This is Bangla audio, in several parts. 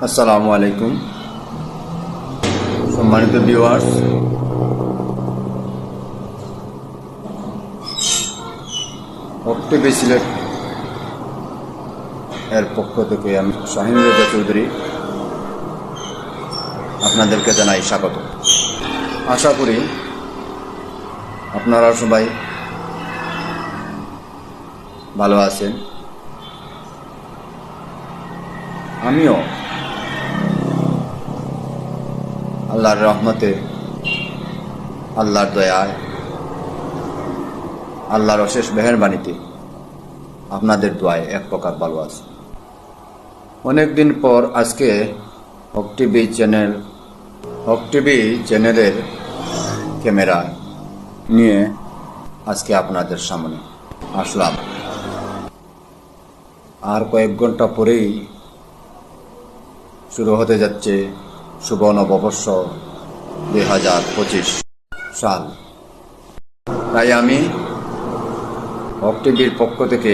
আসসালামু আলাইকুম সম্মানিত ভিউয়ার্স, অক্টিভি সিলেট এর পক্ষ থেকে আমি শাহিন রেজা চৌধুরী আপনাদেরকে জানাই স্বাগত। আশা করি আপনারা সবাই ভালো আছেন। আমিও আল্লাহর রহমতে, আল্লাহর দয়ায়, আল্লাহর অশেষ মেহেরবানিতে আপনাদের দোয়ায় এক প্রকার ভালো আছে। অনেকদিন পর আজকে অক্টিভি চ্যানেলের ক্যামেরা নিয়ে আজকে আপনাদের সামনে আসলাম। আর কয়েক ঘন্টা পরেই শুরু হতে যাচ্ছে শুভ নববর্ষ 2025 সাল। তাই আমি অক্টিভির পক্ষ থেকে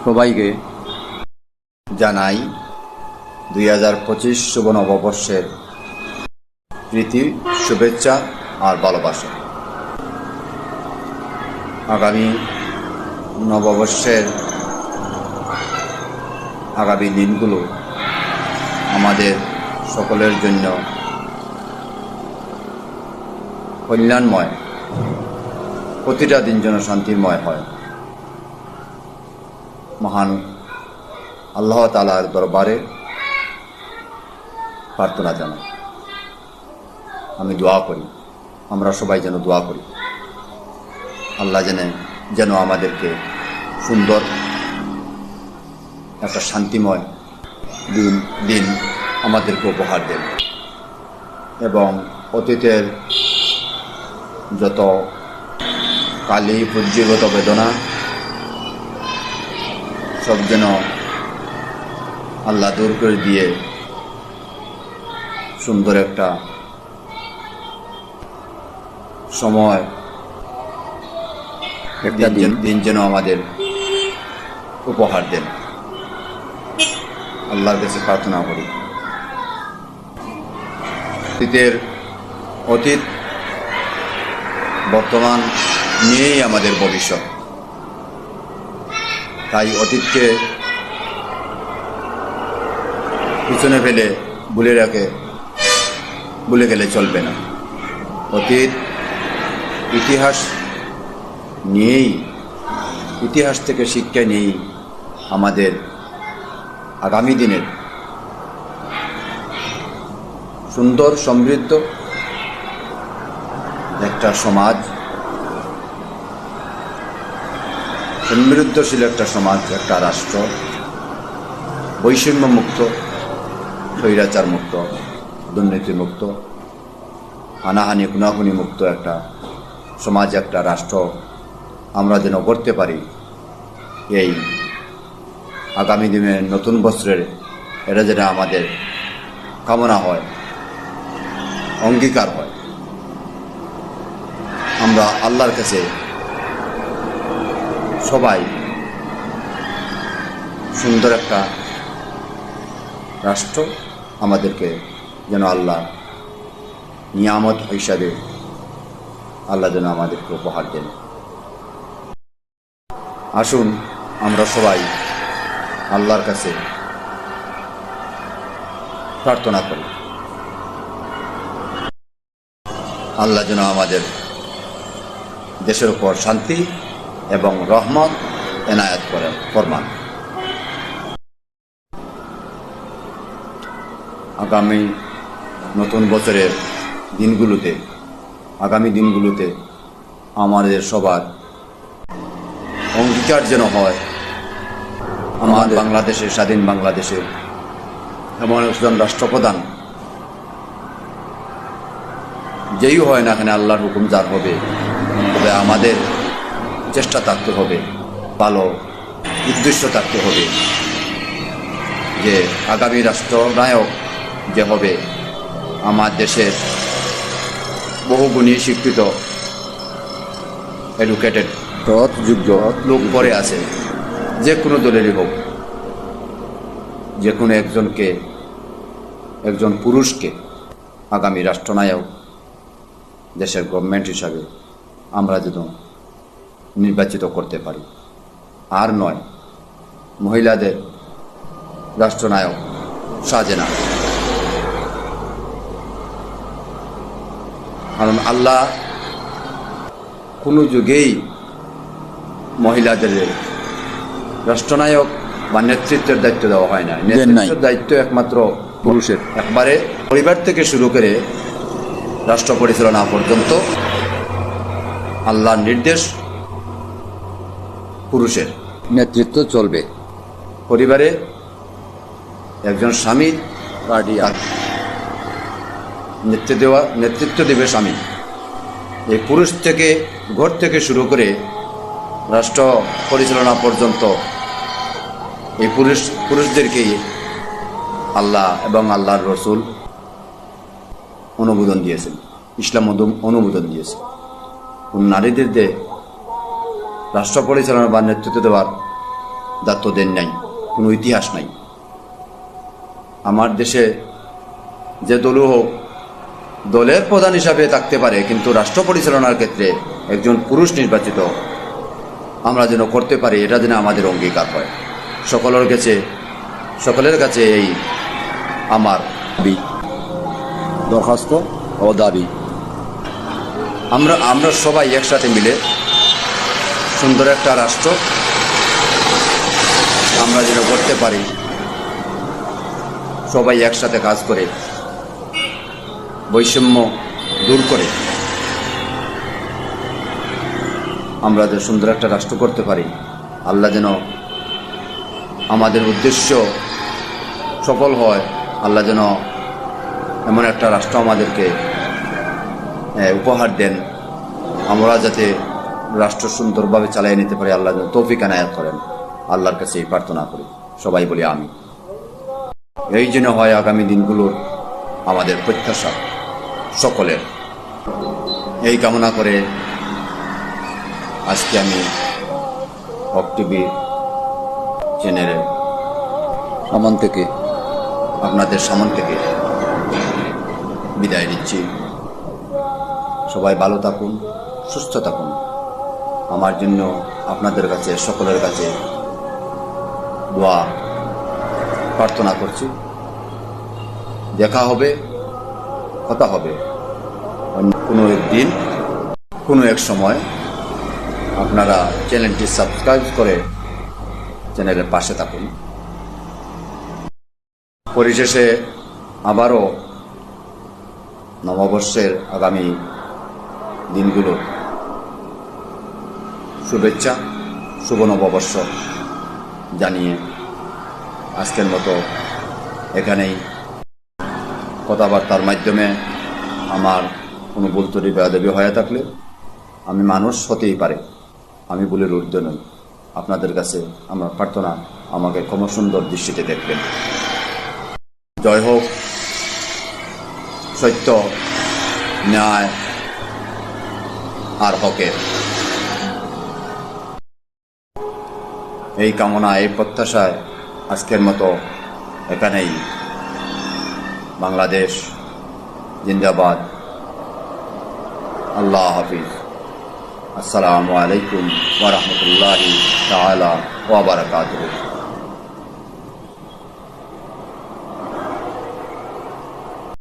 সবাইকে জানাই 2025 শুভ নববর্ষের প্রীতি, শুভেচ্ছা আর ভালোবাসা। আগামী নববর্ষের আগামী দিনগুলো আমাদের সকলের জন্য কল্যাণময়, প্রতিটা দিন যেন শান্তিময় হয়। মহান আল্লাহ তাআলার দরবারে প্রার্থনা জানাই, আমি দোয়া করি, আমরা সবাই যেন দোয়া করি আল্লাহ যেন আমাদেরকে সুন্দর একটা শান্তিময় দিন আমাদেরকে উপহার দেন এবং অতীতের যত কালি পুঞ্জিগত বেদনা সব যেন আল্লাহ দূর করে দিয়ে সুন্দর একটা সময়, একটা দিন যেন আমাদের উপহার দেন। আল্লাহর কাছে প্রার্থনা করি। অতীত বর্তমান নিয়েই আমাদের ভবিষ্যৎ। তাই অতীতকে পিছনে ফেলে ভুলে গেলে চলবে না। অতীত ইতিহাস নিয়েই, ইতিহাস থেকে শিক্ষা নিয়েই আমাদের আগামী দিনের সুন্দর সমৃদ্ধ একটা সমাজ, সমৃদ্ধশীল একটা সমাজ, একটা রাষ্ট্র, বৈষম্য মুক্ত, স্বৈরাচার মুক্ত, দুর্নীতি মুক্ত, হানাহানি খুনাখুনি মুক্ত একটা সমাজ, একটা রাষ্ট্র আমরা যেন করতে পারি। এই আগামী দিনের নতুন বছরের এটা যেন আমাদের কামনা হয়, অঙ্গীকার হয়। আমরা আল্লাহর কাছে সবাই সুন্দর একটা রাষ্ট্র আমাদেরকে যেন আল্লাহ নিয়ামত হিসাবে আল্লাহ যেন আমাদেরকে উপহার দেন। আসুন আমরা সবাই আল্লাহর কাছে প্রার্থনা করি, আল্লাহ যেন আমাদের দেশের উপর শান্তি এবং রহমত এনায়েত ফরমান। আগামী নতুন বছরের আগামী দিনগুলোতে আমাদের সবার অঙ্গীকার যেন হয় আমার বাংলাদেশের, স্বাধীন বাংলাদেশের এমন একজন রাষ্ট্রপ্রধান যেই হয় না এখানে আল্লাহর হুকুম যার হবে, তবে আমাদের চেষ্টা থাকতে হবে, ভালো উদ্দেশ্য থাকতে হবে যে আগামী রাষ্ট্রনায়ক যে হবে আমার দেশের বহুগুণী শিক্ষিত এডুকেটেড যোগ্য লোক পরে আছে, যে কোনো দলেরই হোক, যে কোনো একজন পুরুষকে আগামী রাষ্ট্রনায়ক, দেশের গভর্নমেন্ট হিসাবে আমরা যেন নির্বাচিত করতে পারি, আর নয় মহিলাদের রাষ্ট্রনায়ক সাজে না। কারণ আল্লাহ কোনো যুগেই মহিলাদের রাষ্ট্রনায়ক বা নেতৃত্বের দায়িত্ব দেওয়া হয় না। নেতৃত্বের দায়িত্ব একমাত্র পুরুষের। একবারে পরিবার থেকে শুরু করে রাষ্ট্র পরিচালনা পর্যন্ত আল্লাহর নির্দেশ পুরুষের নেতৃত্ব চলবে। পরিবারে একজন স্বামী নেতৃত্ব দেবে স্বামী। এই পুরুষ থেকে ঘর থেকে শুরু করে রাষ্ট্র পরিচালনা পর্যন্ত এই পুরুষদেরকেই আল্লাহ এবং আল্লাহর রসুল অনুমোদন দিয়েছেন, ইসলাম অনুমোদন দিয়েছে। কোন নারীদের রাষ্ট্র পরিচালনা বা নেতৃত্ব দেওয়ার দায়িত্ব দেন নাই, কোনো ইতিহাস নাই। আমার দেশে যে দলও হোক, দলের প্রধান হিসাবে থাকতে পারে, কিন্তু রাষ্ট্র পরিচালনার ক্ষেত্রে একজন পুরুষ নির্বাচিত আমরা যেন করতে পারি, এটা যেন আমাদের অঙ্গীকার হয়। সকলের কাছে এই আমার দরখাস্ত ও দাবি। আমরা সবাই একসাথে মিলে সুন্দর একটা রাষ্ট্র আমরা যেন করতে পারি, সবাই একসাথে কাজ করে বৈষম্য দূর করে আমরা যে সুন্দর একটা রাষ্ট্র করতে পারি। আল্লাহ যেন আমাদের উদ্দেশ্য সফল হয়, আল্লাহ যেন এমন একটা রাষ্ট্র আমাদেরকে উপহার দেন, আমরা যাতে রাষ্ট্র সুন্দরভাবে চালিয়ে নিতে পারি। আল্লাহ যেন তৌফিক এনায়েত করেন, আল্লাহর কাছে এই প্রার্থনা করি। সবাই বলি আমি। এই জন্য হয় আগামী দিনগুলোর আমাদের প্রত্যাশা সকলের। এই কামনা করে আজকে আমি হক টিভি চ্যানেলের আপনাদের সামন থেকে বিদায় নিচ্ছি। সবাই ভালো থাকুন, সুস্থ থাকুন। আমার জন্য আপনাদের কাছে, সকলের কাছে দোয়া প্রার্থনা করছি। দেখা হবে, কথা হবে কোনো একদিন, কোনো এক সময়। আপনারা চ্যানেলটি সাবস্ক্রাইব করে চ্যানেলের পাশে থাকুন। পরিশেষে আবারও নববর্ষের আগামী দিনগুলো শুভেচ্ছা, শুভ নববর্ষ জানিয়ে আজকের মতো এখানেই কথাবার্তার মাধ্যমে আমার কোনো ভুল ত্রুটি বেয়াদবি হয়ে থাকলে, আমি মানুষ হতেই পারে, আমি ভুলের ঊর্ধ্বে নই। আপনাদের কাছে আমার প্রার্থনা, আমাকে ক্ষমা সুন্দর দৃষ্টিতে দেখবেন। জয় হোক সত্য, ন্যায় আর হকের। এই কামনা, এই প্রত্যাশায় আজকের মতো এখানেই। বাংলাদেশ জিন্দাবাদ। আল্লাহ হাফিজ। আসসালামু আলাইকুম ওয়া রাহমাতুল্লাহি তাআলা ওয়া বারাকাতুহু।